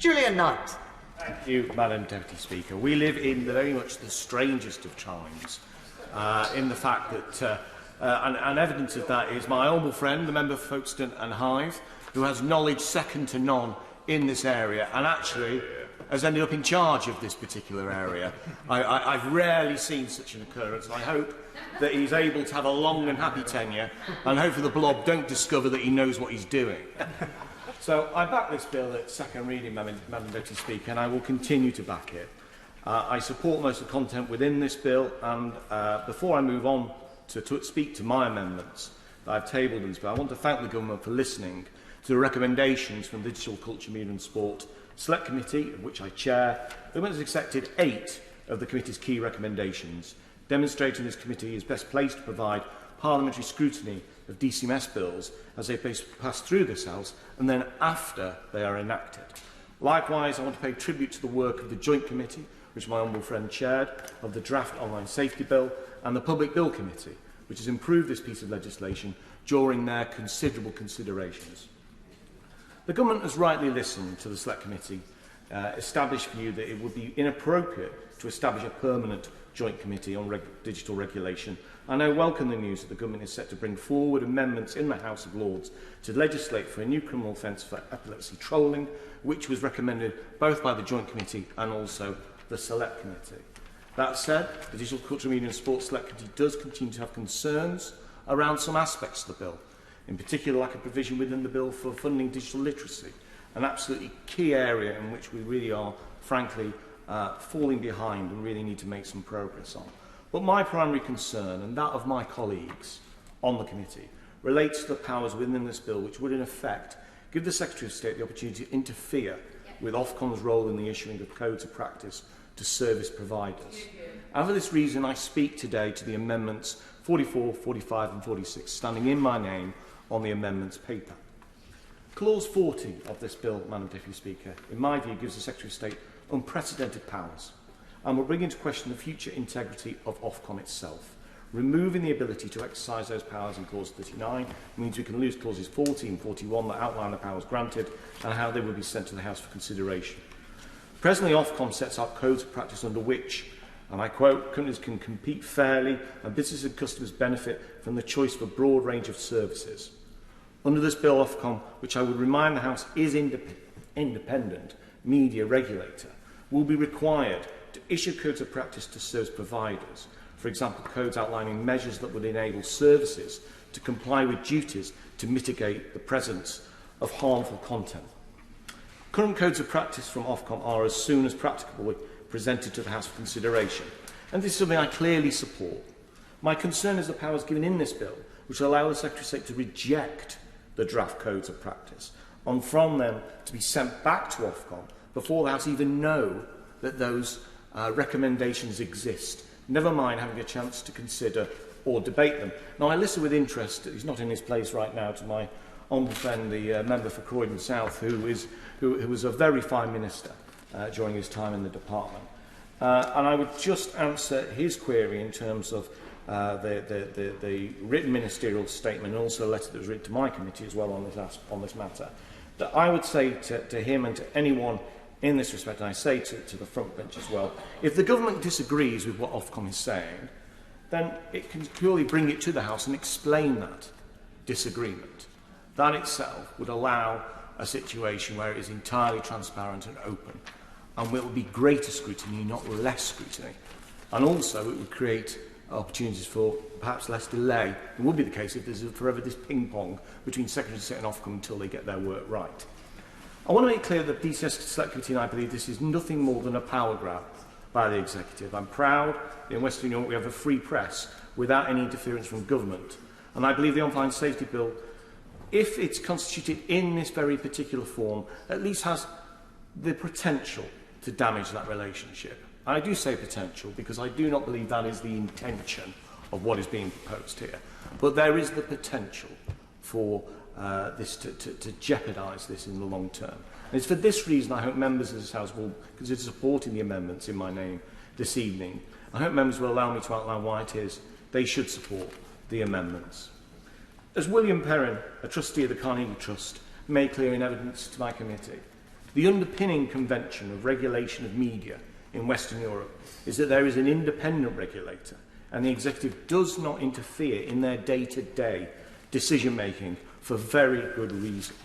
Julian Knight. Thank you, Madam Deputy Speaker. We live in very much the strangest of times, in the fact that, and evidence of that is my honourable friend, the member for Folkestone and Hythe, who has knowledge second to none in this area and actually has ended up in charge of this particular area. I've rarely seen such an occurrence, and I hope that he's able to have a long and happy tenure, and hopefully the blob don't discover that he knows what he's doing. So I back this bill at second reading, Madam Deputy Speaker, and I will continue to back it. I support most of the content within this bill, and before I move on to speak to my amendments that I've tabled in this bill, I want to thank the Government for listening to the recommendations from the Digital, Culture, Media and Sport Select Committee, of which I chair. The Government has accepted 8 of the committee's key recommendations, demonstrating this committee is best placed to provide parliamentary scrutiny of DCMS bills as they pass through this House and then after they are enacted. Likewise, I want to pay tribute to the work of the Joint Committee, which my honourable friend chaired, of the Draft Online Safety Bill and the Public Bill Committee, which has improved this piece of legislation during their considerable considerations. The Government has rightly listened to the Select Committee, established view that it would be inappropriate to establish a permanent Joint Committee on digital regulation, and I welcome the news that the Government is set to bring forward amendments in the House of Lords to legislate for a new criminal offence for epilepsy trolling, which was recommended both by the Joint Committee and also the Select Committee. That said, the Digital, Culture, Media and Sport Select Committee does continue to have concerns around some aspects of the bill, in particular lack of provision within the bill for funding digital literacy, an absolutely key area in which we really are, frankly, falling behind and really need to make some progress on. But my primary concern, and that of my colleagues on the committee, relates to the powers within this bill which would in effect give the Secretary of State the opportunity to interfere with Ofcom's role in the issuing of codes of practice to service providers. And for this reason I speak today to the amendments 44, 45 and 46, standing in my name on the amendments paper. Clause 40 of this bill, Madam Deputy Speaker, in my view gives the Secretary of State unprecedented powers and will bring into question the future integrity of Ofcom itself. Removing the ability to exercise those powers in clause 39 means we can lose clauses 40 and 41 that outline the powers granted and how they will be sent to the House for consideration. Presently, Ofcom sets out codes of practice under which, and I quote, companies can compete fairly and businesses and customers benefit from the choice of a broad range of services. Under this bill, Ofcom, which I would remind the House is independent media regulator, will be required to issue codes of practice to service providers, for example, codes outlining measures that would enable services to comply with duties to mitigate the presence of harmful content. Current codes of practice from Ofcom are, as soon as practicable, presented to the House for consideration, and this is something I clearly support. My concern is the powers given in this bill, which allow the Secretary of State to reject the draft codes of practice, and from them to be sent back to Ofcom before the House even know that those recommendations exist, never mind having a chance to consider or debate them. Now, I listen with interest, he's not in his place right now, to my honourable friend, the member for Croydon South, who was a very fine minister during his time in the department. And I would just answer his query in terms of the written ministerial statement and also a letter that was written to my committee as well on this matter. That I would say to him and to anyone in this respect, and I say to the front bench as well, if the government disagrees with what Ofcom is saying, then it can purely bring it to the House and explain that disagreement. That itself would allow a situation where it is entirely transparent and open, and will be greater scrutiny, not less scrutiny. And also it would create opportunities for perhaps less delay. It would be the case if there's forever this ping-pong between Secretary of State and Ofcom until they get their work right. I want to make clear that the DCS Select Committee and I believe this is nothing more than a power grab by the Executive. I'm proud that in Western Europe we have a free press without any interference from government. And I believe the Online Safety Bill, if it's constituted in this very particular form, at least has the potential to damage that relationship. I do say potential because I do not believe that is the intention of what is being proposed here. But there is the potential for this to jeopardise this in the long term. And it's for this reason I hope members of this House will consider supporting the amendments in my name this evening. I hope members will allow me to outline why it is they should support the amendments. As William Perrin, a trustee of the Carnegie Trust, made clear in evidence to my committee, The underpinning convention of regulation of media in Western Europe is that there is an independent regulator and the executive does not interfere in their day-to-day decision-making for very good reason.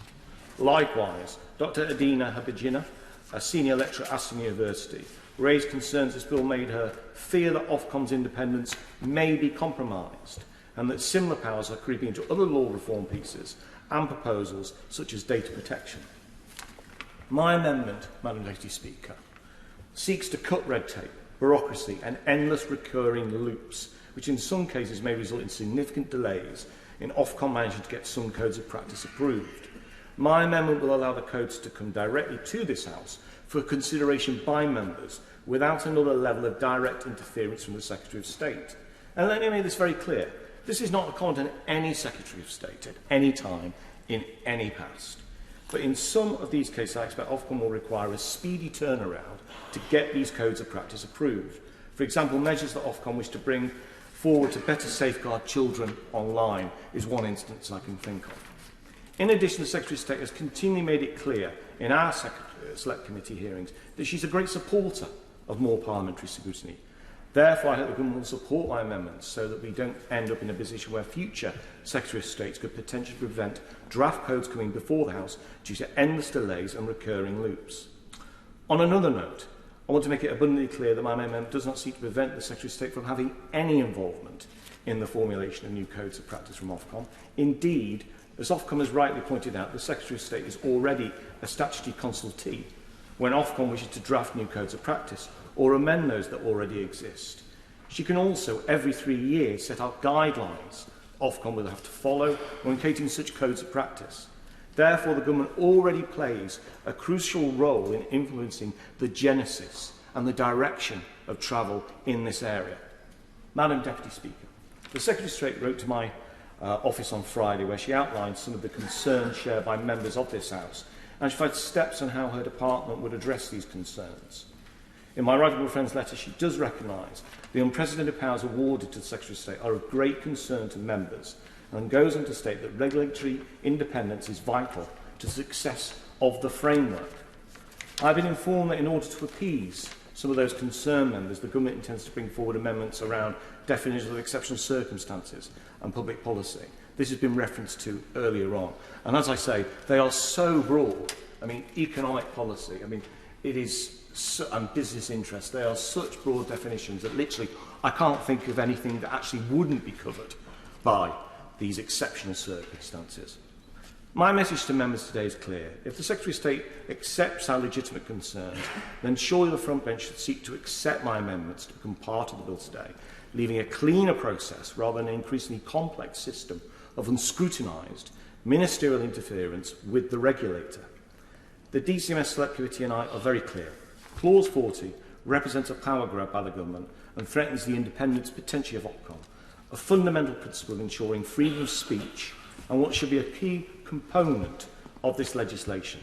Likewise, Dr. Adina Habajina, a senior lecturer at Aston University, raised concerns this bill made her fear that Ofcom's independence may be compromised and that similar powers are creeping into other law reform pieces and proposals such as data protection. My amendment, Madam Deputy Speaker, seeks to cut red tape, bureaucracy and endless recurring loops, which in some cases may result in significant delays in Ofcom managing to get some codes of practice approved. My amendment will allow the codes to come directly to this House for consideration by members without another level of direct interference from the Secretary of State. And let me make this very clear. This is not a comment on any Secretary of State at any time in any past. But in some of these cases, I expect Ofcom will require a speedy turnaround to get these codes of practice approved. For example, measures that Ofcom wish to bring forward to better safeguard children online is one instance I can think of. In addition, the Secretary of State has continually made it clear in our Select Committee hearings that she's a great supporter of more parliamentary scrutiny. Therefore, I hope the government will support my amendments so that we don't end up in a position where future Secretary of States could potentially prevent draft codes coming before the House due to endless delays and recurring loops. On another note, I want to make it abundantly clear that my amendment does not seek to prevent the Secretary of State from having any involvement in the formulation of new codes of practice from Ofcom. Indeed, as Ofcom has rightly pointed out, the Secretary of State is already a statutory consultee when Ofcom wishes to draft new codes of practice or amend those that already exist. She can also, every 3 years, set out guidelines Ofcom will have to follow when creating such codes of practice. Therefore, the government already plays a crucial role in influencing the genesis and the direction of travel in this area. Madam Deputy Speaker, the Secretary of State wrote to my office on Friday where she outlined some of the concerns shared by members of this House and she provided steps on how her department would address these concerns. In my Right Honourable Friend's letter, she does recognise the unprecedented powers awarded to the Secretary of State are of great concern to members and goes on to state that regulatory independence is vital to the success of the framework. I have been informed that in order to appease some of those concerned members, the government intends to bring forward amendments around definitions of exceptional circumstances and public policy. This has been referenced to earlier on. And as I say, they are so broad. I mean, economic policy, it is and business interests, they are such broad definitions that literally I can't think of anything that actually wouldn't be covered by these exceptional circumstances. My message to members today is clear. If the Secretary of State accepts our legitimate concerns, then surely the front bench should seek to accept my amendments to become part of the bill today, leaving a cleaner process rather than an increasingly complex system of unscrutinised ministerial interference with the regulator. The DCMS Select Committee and I are very clear. Clause 40 represents a power grab by the government and threatens the independence potentially of Ofcom, a fundamental principle of ensuring freedom of speech and what should be a key component of this legislation.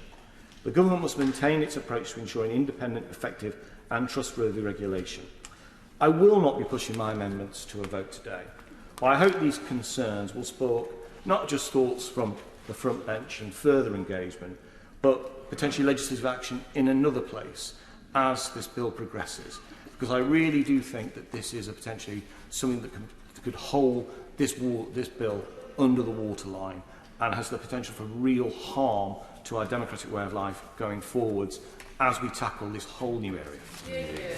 The government must maintain its approach to ensuring independent, effective and trustworthy regulation. I will not be pushing my amendments to a vote today, but I hope these concerns will spark not just thoughts from the front bench and further engagement, but potentially legislative action in another place as this bill progresses. Because I really do think that this is potentially something that could hold this bill under the waterline and has the potential for real harm to our democratic way of life going forwards as we tackle this whole new area.